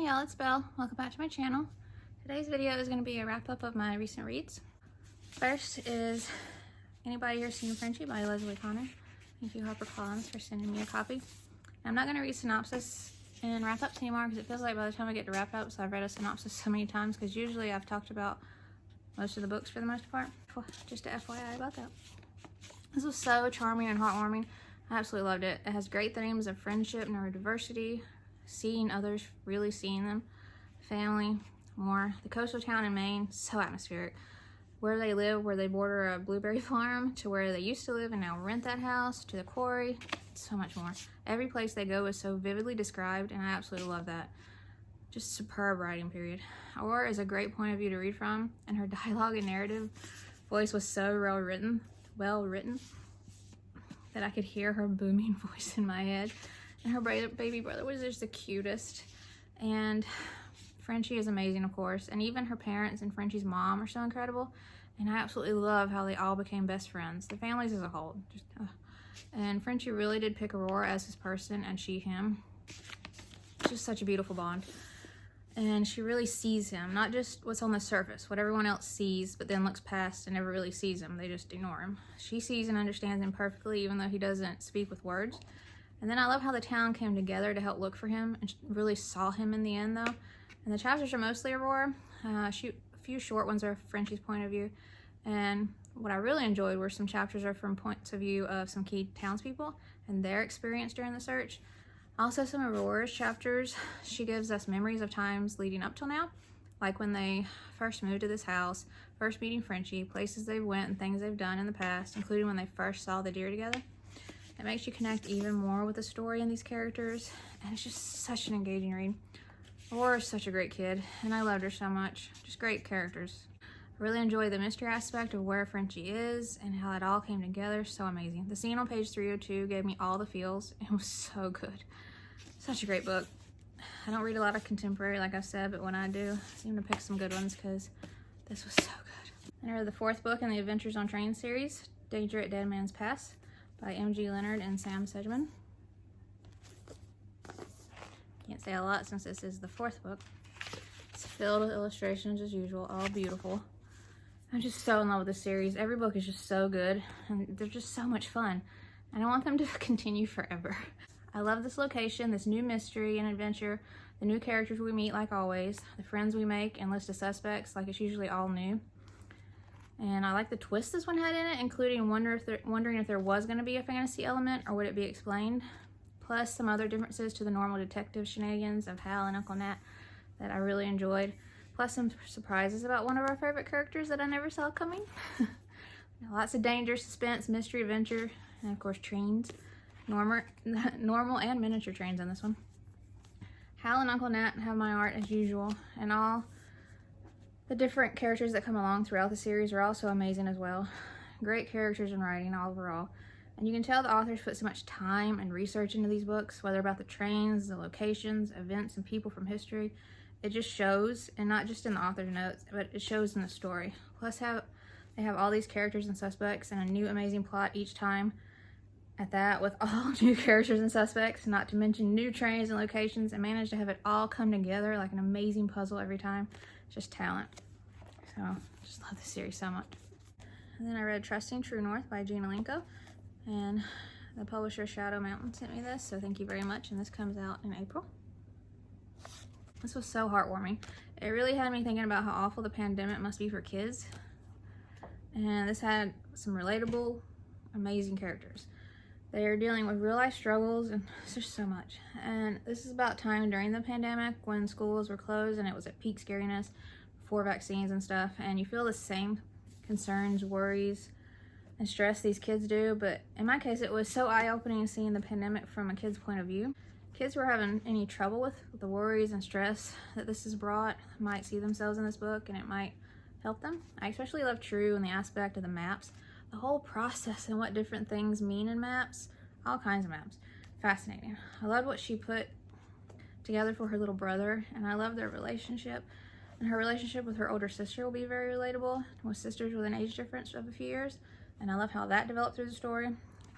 y'all, it's Belle. Welcome back to my channel. Today's video is going to be a wrap-up of my recent reads. First is Anybody Here Seen Frenchie by Leslie Connor. Thank you, HarperCollins, for sending me a copy. I'm not going to read synopsis and wrap-ups anymore because it feels like by the time I get to wrap-ups, I've read a synopsis so many times because usually I've talked about most of the books for the most part. Just a FYI about that. This was so charming and heartwarming. I absolutely loved it. It has great themes of friendship, neurodiversity, seeing others, really seeing them, family, more. The coastal town in Maine, so atmospheric. Where they live, where they border a blueberry farm, to where they used to live and now rent that house, to the quarry, so much more. Every place they go is so vividly described, and I absolutely love that. Just superb writing, period. Aurora is a great point of view to read from, and her dialogue and narrative voice was so well written that I could hear her booming voice in my head. And her baby brother was just the cutest. And Frenchie is amazing, of course. And even her parents and Frenchie's mom are so incredible. And I absolutely love how they all became best friends. The families as a whole. And Frenchie really did pick Aurora as his person and she him. It's just such a beautiful bond. And she really sees him, not just what's on the surface, what everyone else sees, but then looks past and never really sees him. They just ignore him. She sees and understands him perfectly, even though he doesn't speak with words. And then I love how the town came together to help look for him and really saw him in the end, though. And the chapters are mostly Aurora. A few short ones are Frenchie's point of view. And what I really enjoyed were some chapters are from points of view of some key townspeople and their experience during the search. Also, some of Aurora's chapters, she gives us memories of times leading up till now, like when they first moved to this house, first meeting Frenchie, places they went and things they've done in the past, including when they first saw the deer together. It makes you connect even more with the story and these characters, and it's just such an engaging read. Aurora's such a great kid, and I loved her so much. Just great characters. I really enjoy the mystery aspect of where Frenchie is and how it all came together. So amazing. The scene on page 302 gave me all the feels. It was so good. Such a great book. I don't read a lot of contemporary, like I said, but when I do, I seem to pick some good ones because this was so good. And I read the fourth book in the Adventures on Train series, Danger at Dead Man's Pass, by M.G. Leonard and Sam Sedgman. Can't say a lot since this is the fourth book. It's filled with illustrations as usual, all beautiful. I'm just so in love with this series. Every book is just so good, and they're just so much fun. And I want them to continue forever. I love this location, this new mystery and adventure, the new characters we meet like always, the friends we make, and list of suspects like it's usually all new. And I like the twist this one had in it, including wondering if there was going to be a fantasy element or would it be explained. Plus some other differences to the normal detective shenanigans of Hal and Uncle Nat that I really enjoyed. Plus some surprises about one of our favorite characters that I never saw coming. Lots of danger, suspense, mystery, adventure, and of course trains. Normal and miniature trains in this one. Hal and Uncle Nat have my art as usual, and all the different characters that come along throughout the series are also amazing as well. Great characters and writing overall. And you can tell the authors put so much time and research into these books, whether about the trains, the locations, events, and people from history. It just shows, and not just in the author's notes, but it shows in the story. Plus they have all these characters and suspects and a new amazing plot each time at that, with all new characters and suspects, not to mention new trains and locations, and manage to have it all come together like an amazing puzzle every time. Just talent. So, just love this series so much. And then I read Trusting True North by Gina Linko, and the publisher Shadow Mountain sent me this, so thank you very much, and this comes out in April. This was so heartwarming. It really had me thinking about how awful the pandemic must be for kids, and this had some relatable, amazing characters. They are dealing with real life struggles, and there's just so much. And this is about time during the pandemic when schools were closed and it was at peak scariness before vaccines and stuff. And you feel the same concerns, worries, and stress these kids do. But in my case, it was so eye-opening seeing the pandemic from a kid's point of view. Kids who are having any trouble with the worries and stress that this has brought might see themselves in this book, and it might help them. I especially love True and the aspect of the maps. The whole process and what different things mean in maps. All kinds of maps. Fascinating. I loved what she put together for her little brother, and I love their relationship. And her relationship with her older sister will be very relatable, with sisters with an age difference of a few years. And I love how that developed through the story.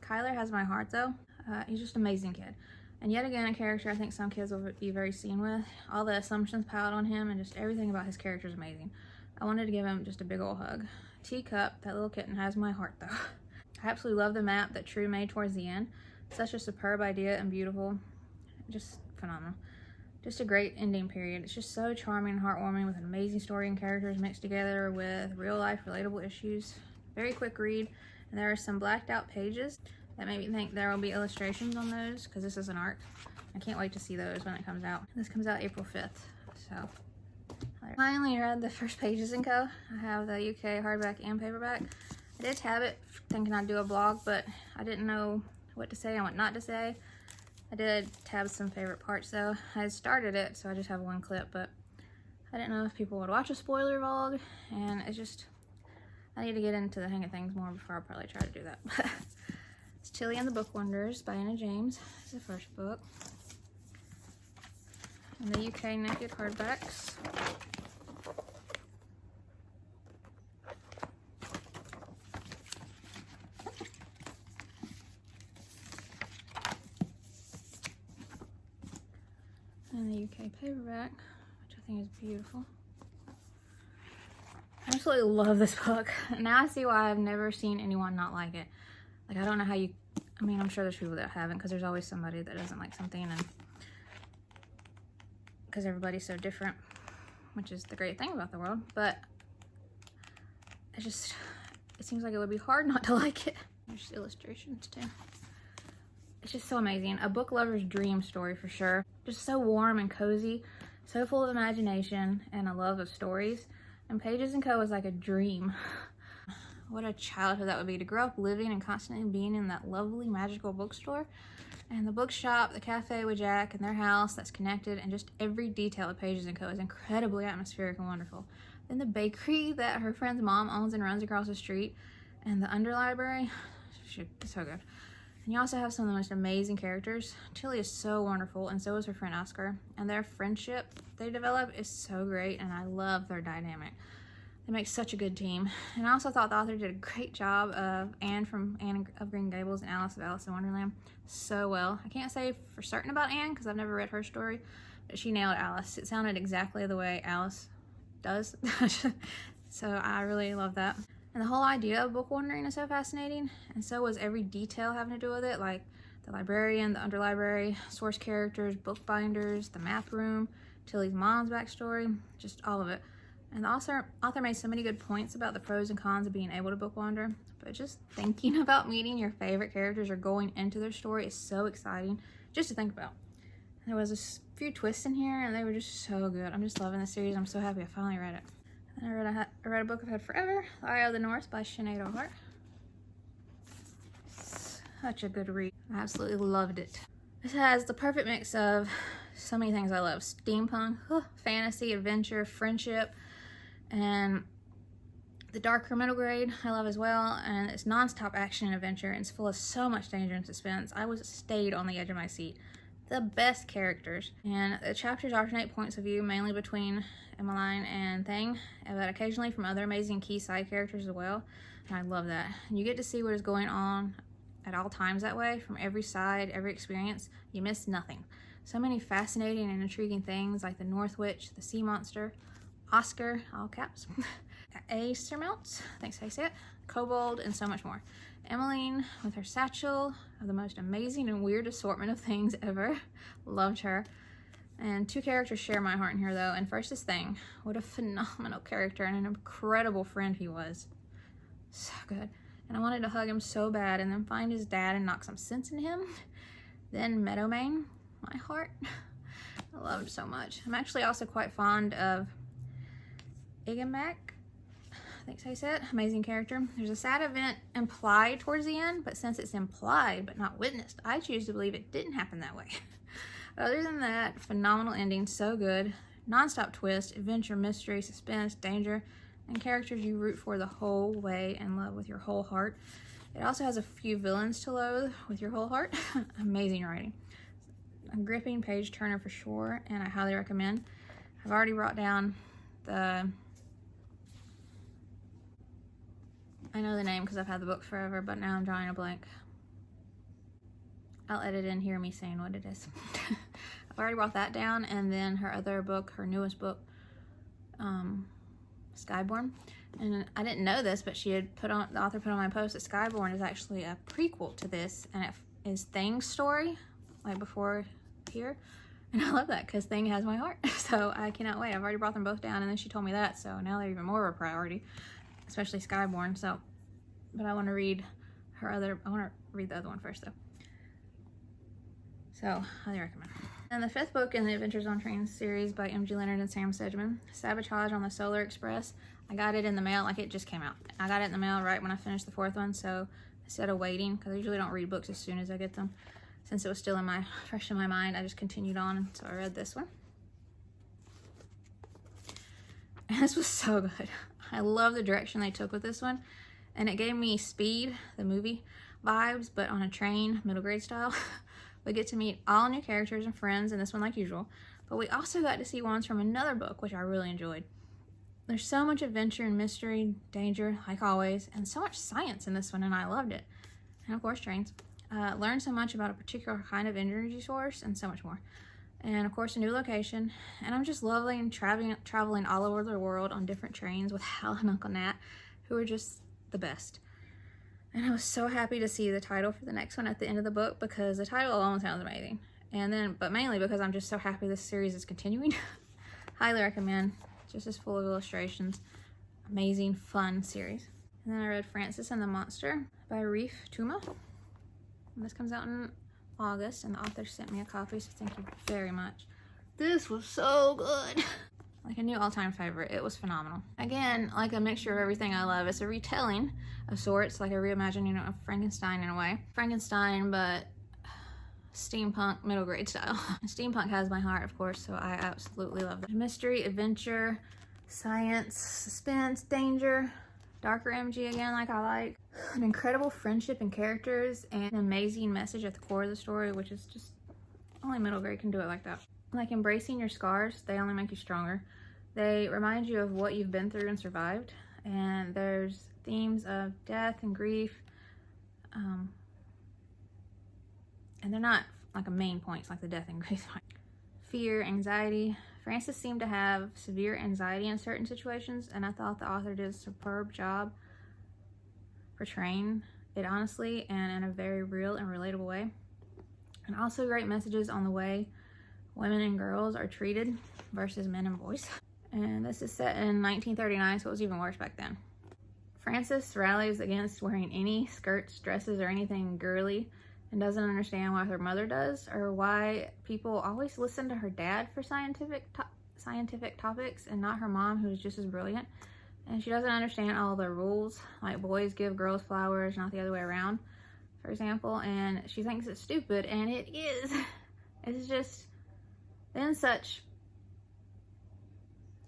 Kyler has my heart, though. He's just an amazing kid. And yet again, a character I think some kids will be very seen with. All the assumptions piled on him and just everything about his character is amazing. I wanted to give him just a big old hug. Teacup, that little kitten, has my heart though. I absolutely love the map that True made towards the end. Such a superb idea and beautiful. Just phenomenal. Just a great ending period. It's just so charming and heartwarming with an amazing story and characters mixed together with real life relatable issues. Very quick read. And there are some blacked out pages that made me think there will be illustrations on those because this is an arc. I can't wait to see those when it comes out. This comes out April 5th. So I finally read the first pages in Co. I have the UK hardback and paperback. I did tab it thinking I'd do a blog, but I didn't know what to say and what not to say. I did tab some favorite parts though. I had started it, so I just have one clip, but I didn't know if people would watch a spoiler vlog, and it's just, I need to get into the hang of things more before I probably try to do that. It's Tilly and the Bookwanderers by Anna James. It's the first book. And the UK naked hardbacks. And the UK paperback, which I think is beautiful. I absolutely love this book. Now I see why I've never seen anyone not like it. Like, I don't know how you, I mean, I'm sure there's people that haven't, because there's always somebody that doesn't like something, and because everybody's so different, which is the great thing about the world, but it just, it seems like it would be hard not to like it. There's illustrations too. It's just so amazing. A book lover's dream story for sure. Just so warm and cozy, so full of imagination and a love of stories. And Pages & Co. is like a dream. What a childhood that would be, to grow up living and constantly being in that lovely magical bookstore. And the bookshop, the cafe with Jack, and their house that's connected, and just every detail of Pages & Co. is incredibly atmospheric and wonderful. Then the bakery that her friend's mom owns and runs across the street, and the underlibrary, it's so good. And you also have some of the most amazing characters. Tilly is so wonderful, and so is her friend Oscar. And their friendship they develop is so great, and I love their dynamic. They make such a good team. And I also thought the author did a great job of Anne from Anne of Green Gables and Alice of Alice in Wonderland so well. I can't say for certain about Anne because I've never read her story, but she nailed Alice. It sounded exactly the way Alice does. So I really love that. And the whole idea of book wandering is so fascinating, and so was every detail having to do with it, like the librarian, the underlibrary, source characters, bookbinders, the map room, Tilly's mom's backstory, just all of it. And the author made so many good points about the pros and cons of being able to book wander, but just thinking about meeting your favorite characters or going into their story is so exciting just to think about. There was a few twists in here, and they were just so good. I'm just loving this series. I'm so happy I finally read it. And I read a book I've had forever, The Eye of the Norse by Sinéad. Such a good read. I absolutely loved it. This has the perfect mix of so many things I love. Steampunk, fantasy, adventure, friendship, and the darker middle grade I love as well. And it's non-stop action and adventure, and it's full of so much danger and suspense. I stayed on the edge of my seat. The best characters. And the chapters alternate points of view, mainly between Emmeline and Thing, but occasionally from other amazing key side characters as well. And I love that. And you get to see what is going on at all times that way, from every side, every experience. You miss nothing. So many fascinating and intriguing things, like the North Witch, the Sea Monster, Oscar, all caps, Acermelt, thanks how you say it, Kobold, and so much more. Emmeline with her satchel of the most amazing and weird assortment of things ever. Loved her. And two characters share my heart in here though. And first is Thing. What a phenomenal character and an incredible friend he was. So good. And I wanted to hug him so bad and then find his dad and knock some sense in him. Then Meadowmane, my heart. I loved so much. I'm actually also quite fond of Igamak. Thanks how you said it. Amazing character. There's a sad event implied towards the end, but since it's implied but not witnessed, I choose to believe it didn't happen that way. Other than that, phenomenal ending, so good. Non-stop twist, adventure, mystery, suspense, danger, and characters you root for the whole way and love with your whole heart. It also has a few villains to loathe with your whole heart. Amazing writing. A gripping page turner for sure, and I highly recommend. I've already brought down the, I know the name because I've had the book forever, but now I'm drawing a blank. I'll edit in here me saying what it is. I've already brought that down, and then her other book, her newest book, Skyborn. And I didn't know this, but the author put on my post that Skyborn is actually a prequel to this, and it is Thing's story, like before here. And I love that because Thing has my heart. So I cannot wait. I've already brought them both down, and then she told me that, so now they're even more of a priority, especially Skyborn. So, but I want to read I want to read the other one first though. So, highly recommend. And the 5th book in the Adventures on Trains series by M.G. Leonard and Sam Sedgman, Sabotage on the Solar Express. I got it in the mail, like it just came out. I got it in the mail right when I finished the 4th one, so instead of waiting, because I usually don't read books as soon as I get them, since it was still fresh in my mind, I just continued on, so I read this one. And this was so good. I love the direction they took with this one, and it gave me Speed, the movie, vibes, but on a train, middle grade style. We get to meet all new characters and friends in this one like usual, but we also got to see ones from another book, which I really enjoyed. There's so much adventure and mystery, danger, like always, and so much science in this one, and I loved it. And of course, trains. Learned so much about a particular kind of energy source, and so much more. And of course, a new location. And I'm just loving traveling all over the world on different trains with Hal and Uncle Nat, who are just the best. And I was so happy to see the title for the next one at the end of the book, because the title alone sounds amazing. And then, but mainly because I'm just so happy this series is continuing. Highly recommend. Just as full of illustrations. Amazing, fun series. And then I read Francis and the Monster by Refe Tuma. And this comes out in August, and the author sent me a copy, so thank you very much. This was so good. Like a new all-time favorite. It was phenomenal. Again, like a mixture of everything I love. It's a retelling of sorts, like a reimagining of Frankenstein in a way. Frankenstein, but steampunk middle grade style. Steampunk has my heart, of course, so I absolutely love it. Mystery, adventure, science, suspense, danger, darker MG again, like I like. An incredible friendship and characters, and an amazing message at the core of the story, which is just only middle grade can do it like that. Like embracing your scars, they only make you stronger. They remind you of what you've been through and survived. And there's themes of death and grief. And they're not like a main points like the death and grief. Fear, anxiety. Francis seemed to have severe anxiety in certain situations, and I thought the author did a superb job portraying it honestly and in a very real and relatable way. And also great messages on the way women and girls are treated versus men and boys. And this is set in 1939, so it was even worse back then. Francis rallies against wearing any skirts, dresses, or anything girly, and doesn't understand why her mother does, or why people always listen to her dad for scientific topics and not her mom, who's just as brilliant. And she doesn't understand all the rules, like boys give girls flowers, not the other way around, for example, and she thinks it's stupid, and it is. It's just then such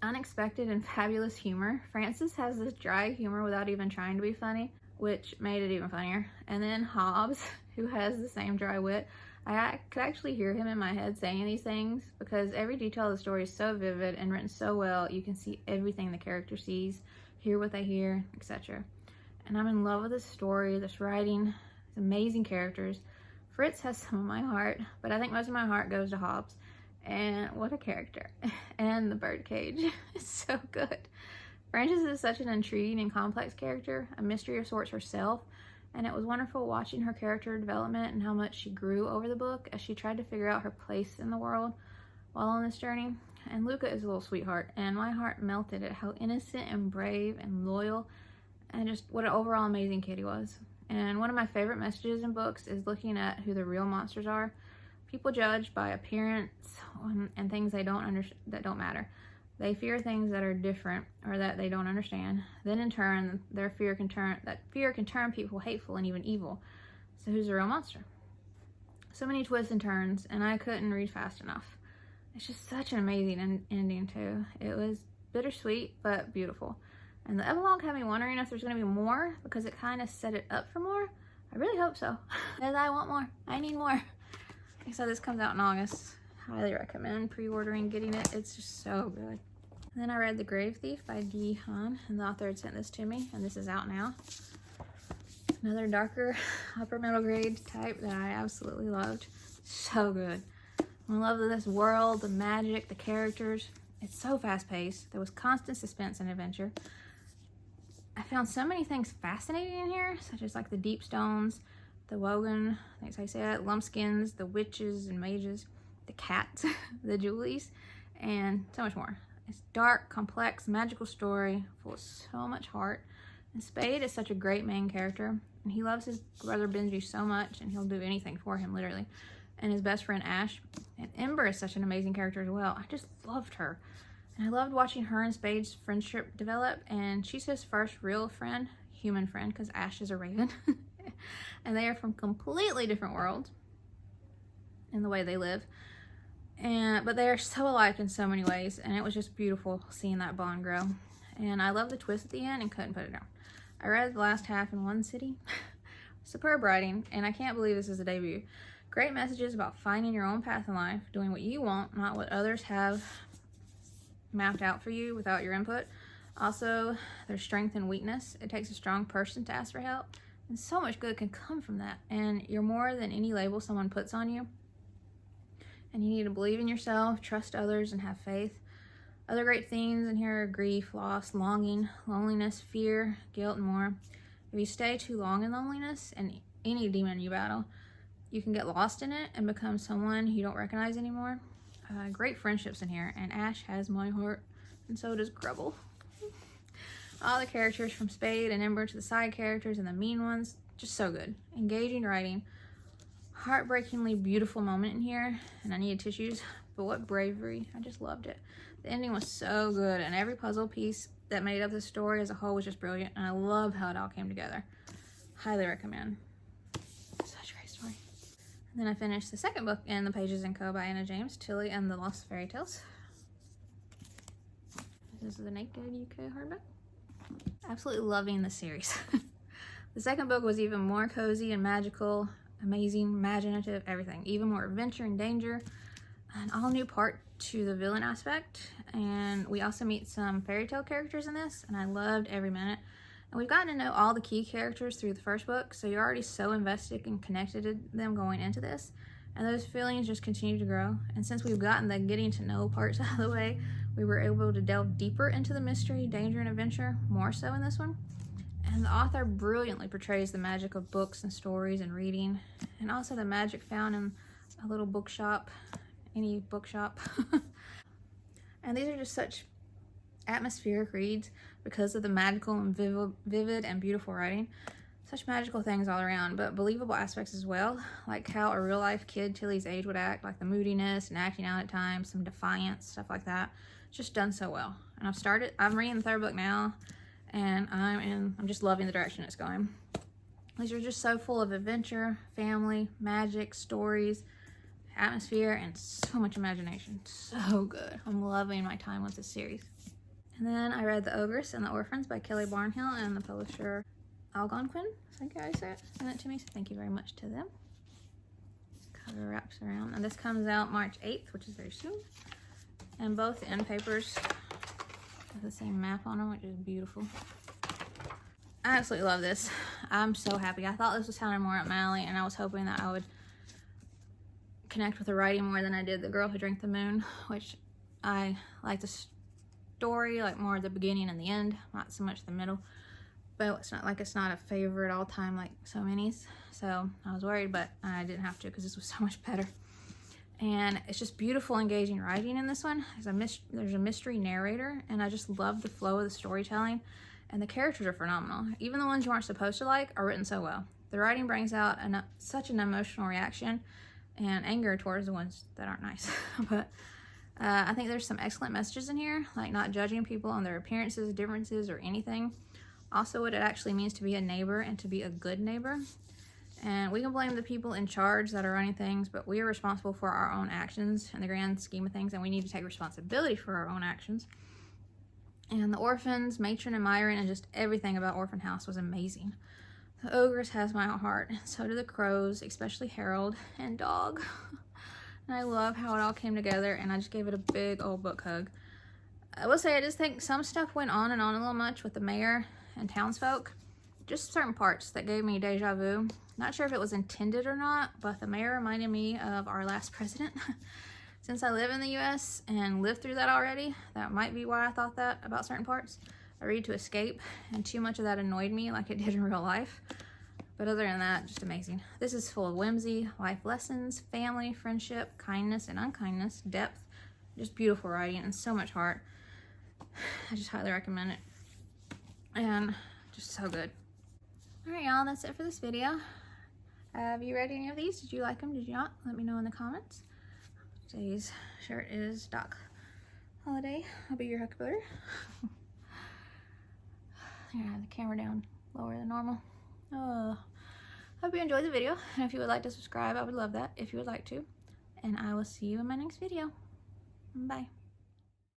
unexpected and fabulous humor. Francis has this dry humor without even trying to be funny, which made it even funnier. And then Hobbs, who has the same dry wit. I could actually hear him in my head saying these things, because every detail of the story is so vivid and written so well. You can see everything the character sees, hear what they hear, etc. And I'm in love with this story, this writing, these amazing characters. Fritz has some of my heart, but I think most of my heart goes to Hobbs. And what a character. And the birdcage is so good. Frances is such an intriguing and complex character, a mystery of sorts herself, and it was wonderful watching her character development and how much she grew over the book as she tried to figure out her place in the world while on this journey. And Luca is a little sweetheart, and my heart melted at how innocent and brave and loyal, and just what an overall amazing kid he was. And one of my favorite messages in books is looking at who the real monsters are. People judge by appearance and things that don't matter. They fear things that are different or that they don't understand. Then in turn, that fear can turn people hateful and even evil. So who's the real monster? So many twists and turns, and I couldn't read fast enough. It's just such an amazing ending too. It was bittersweet but beautiful. And the epilogue had me wondering if there's going to be more, because it kind of set it up for more. I really hope so, because I want more. I need more. So this comes out in August. Highly recommend pre-ordering, getting it. It's just so good. And then I read The Grave Thief by Hahn, and the author had sent this to me, and this is out now. Another darker upper middle grade type that I absolutely loved. So good. I love this world, the magic, the characters. It's so fast paced. There was constant suspense and adventure. I found so many things fascinating in here, such as like the deep stones, the wogan, I think I said, lumpskins, the witches and mages, the cats, the Julies, and so much more. It's dark, complex, magical story full of so much heart. And Spade is such a great main character, and he loves his brother Benji so much, and he'll do anything for him, literally. And his best friend Ash. And Ember is such an amazing character as well. I just loved her. And I loved watching her and Spade's friendship develop, and she's his first real friend, human friend, because Ash is a raven. And they are from completely different worlds in the way they live. But they are so alike in so many ways, and it was just beautiful seeing that bond grow. And I love the twist at the end and couldn't put it down. I read the last half in one sitting. Superb writing, and I can't believe this is a debut. Great messages about finding your own path in life, doing what you want, not what others have mapped out for you without your input. Also, there's strength and weakness. It takes a strong person to ask for help, and so much good can come from that. And you're more than any label someone puts on you. And you need to believe in yourself, trust others, and have faith. Other great themes in here are grief, loss, longing, loneliness, fear, guilt, and more. If you stay too long in loneliness and any demon you battle, you can get lost in it and become someone you don't recognize anymore. Great friendships in here, and Ash has my heart, and so does Grubble. All the characters from Spade and Ember to the side characters and the mean ones, just so good. Engaging writing. Heartbreakingly beautiful moment in here, and I needed tissues, but what bravery. I just loved it. The ending was so good, and every puzzle piece that made up the story as a whole was just brilliant, and I love how it all came together. Highly recommend. Such a great story. And then I finished the second book in the Pages & Co. by Anna James, Tilly and the Lost Fairytales. This is the Naked UK hardback. Absolutely loving the series. The second book was even more cozy and magical, amazing, imaginative, everything. Even more adventure and danger. An all new part to the villain aspect. And we also meet some fairy tale characters in this, and I loved every minute. And we've gotten to know all the key characters through the first book, so you're already so invested and connected to them going into this. And those feelings just continue to grow. And since we've gotten the getting to know parts out of the way, we were able to delve deeper into the mystery, danger, and adventure, more so in this one. And the author brilliantly portrays the magic of books and stories and reading, and also the magic found in a little bookshop, any bookshop. And these are just such atmospheric reads because of the magical and vivid and beautiful writing. Such magical things all around, but believable aspects as well, like how a real-life kid Tilly's age would act, like the moodiness and acting out at times, some defiance, stuff like that. Just done so well. And I'm reading the third book now, and I'm just loving the direction it's going. These are just so full of adventure, family, magic, stories, atmosphere, and so much imagination. So good. I'm loving my time with this series. And then I read The Ogres and the Orphans by Kelly Barnhill and the publisher Algonquin. I think I said it to me, so thank you very much to them. Cover wraps around, and this comes out March 8th, which is very soon. And both end papers have the same map on them, which is beautiful. I absolutely love this. I'm so happy. I thought this was sounding more up my alley, and I was hoping that I would connect with the writing more than I did The Girl Who Drank the Moon, which I like the story, like more the beginning and the end, not so much the middle. But it's not a favorite all time like so many's. So I was worried, but I didn't have to because this was so much better. And it's just beautiful, engaging writing in this one. There's a mystery narrator, and I just love the flow of the storytelling. And the characters are phenomenal. Even the ones you aren't supposed to like are written so well. The writing brings out such an emotional reaction and anger towards the ones that aren't nice. But I think there's some excellent messages in here, like not judging people on their appearances, differences, or anything. Also, what it actually means to be a neighbor and to be a good neighbor. And we can blame the people in charge that are running things, but we are responsible for our own actions in the grand scheme of things, and we need to take responsibility for our own actions. And the orphans, Matron and Myron, and just everything about Orphan House was amazing. The Ogres has my heart, and so do the Crows, especially Harold and Dog. And I love how it all came together, and I just gave it a big old book hug. I will say I just think some stuff went on and on a little much with the mayor and townsfolk, just certain parts that gave me deja vu. Not sure if it was intended or not, but the mayor reminded me of our last president. Since I live in the US and lived through that already, that might be why I thought that about certain parts. I read to escape, and too much of that annoyed me like it did in real life. But other than that, just amazing. This is full of whimsy, life lessons, family, friendship, kindness and unkindness, depth, just beautiful writing and so much heart. I just highly recommend it. And just so good. Alright y'all, that's it for this video. Have you read any of these? Did you like them? Did you not? Let me know in the comments. Today's shirt is Doc Holiday. I'll be your huckleberry. I'm gonna have the camera down lower than normal. Hope you enjoyed the video, and if you would like to subscribe, I would love that if you would like to. And I will see you in my next video. Bye.